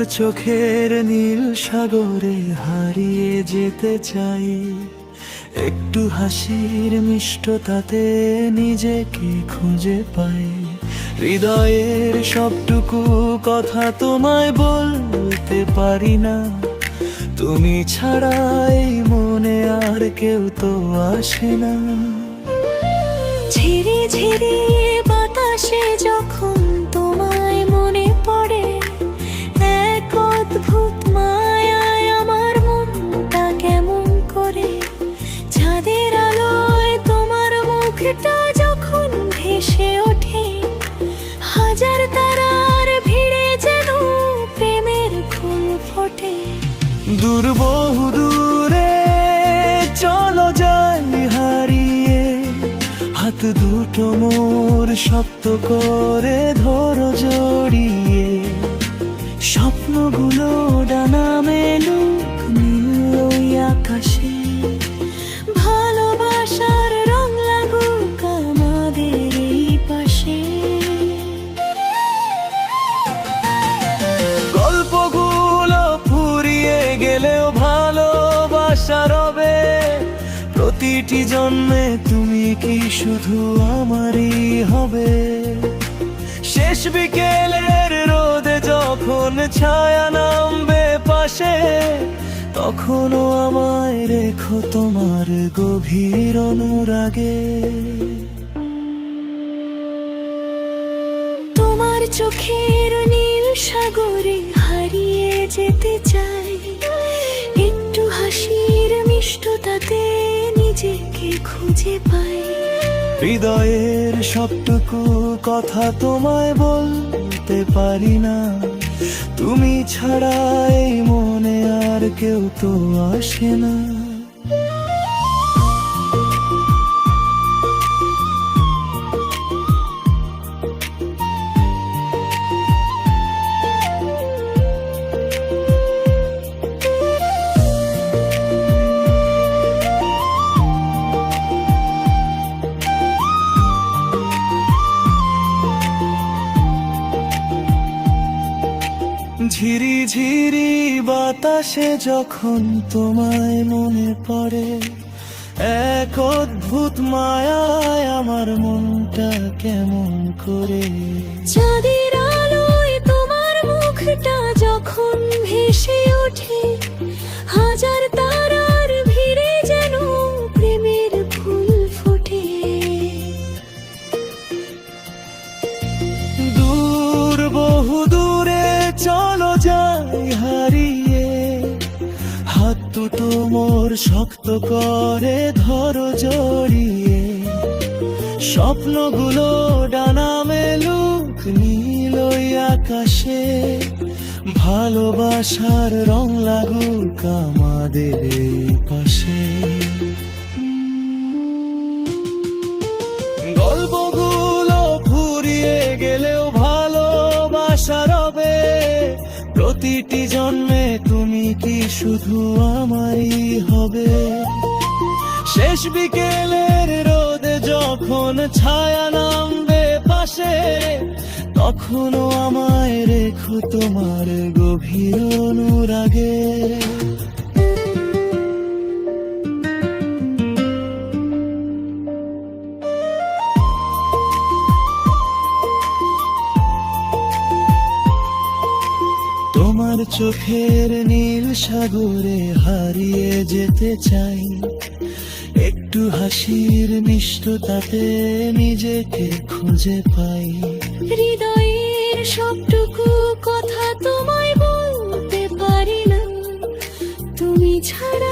তোমার চোখের নীল সাগরে হারিয়ে যেতে চাই, একটু হাসির মিষ্টতাতে নিজেকে খুঁজে পাই। হৃদয়ের সবটুকু কথা তোমায় বলতে পারি না, তুমি ছাড়া এই মনে আর কেউ তো আসে না। ঝিরি ঝিরি বাতাসে যখন তোমায় মনে পড়ে, এক অদ্ভুত মায়ায় আমার মনটা কেমন করে। চাঁদের আলোয় তোমার মুখটা যখন ভেসে ওঠে, হাজার তারার ভিড়ে যেন প্রেমের ফুল ফোটে। দূর বহু দূরে চলো যাই হারিয়ে, হাত দুটো মোর শক্ত করে ধরো জড়িয়ে। স্বপ্নগুলো ডানা মেলুক নীল ওই আকাশে, ভালোবাসার রং লাগুক আমাদের এই পাশে। গল্পগুলো ফুরিয়ে গেলেও ভালোবাসা রবে। প্রতিটি জন্মে তুমি কি শুধু আমারই হবে। শেষ বিকেলের রোদে যখন ছায়া নামবে পাশে, তখনও আমায় রেখো তোমার গভীর অনুরাগে। তোমার চোখের নীল সাগরে হারিয়ে যেতে চাই, একটু হাসির মিষ্টতাতে নিজেকে খুঁজে পাই। হৃদয়ের সবটুকু কথা তোমায় বলতে পারি না, তুমি ছাড়া এই মনে আর কেউ তো আসে না। ঝিরি ঝিরি বাতাসে যখন তোমায় মনে পড়ে, এক অদ্ভুত মায়ায় আমার মনটা কেমন করে। চাঁদের আলোয় তোমার মুখটা যখন ভেসে ওঠে, হাজার তারার ভিড়ে যেন প্রেমের ফুল ফোটে। দূর বহু দূরে চলো যাই হারিয়ে, হাত দুটো মোর শক্ত করে ধরো জড়িয়ে। স্বপ্নগুলো ডানা মেলুক নীল ওই আকাশে, ভালোবাসার রং লাগুক আমাদের এই পাশে। গল্পগুলো ফুরিয়ে গেলেও ভালোবাসা রবে। প্রতিটি জন্মে তুমি কি শুধু আমারই হবে। শেষ বিকেলের রোদে যখন ছায়া নামবে পাশে, তখনও আমায় রেখো তোমার গভীর অনুরাগে। তোমার চোখের নীল সাগরে হারিয়ে যেতে চাই, একটু হাসির মিষ্টতাতে নিজেকে খুঁজে পাই। হৃদয়ের সবটুকু কথা তোমায় বলতে পারি না, তুমি ছাড়া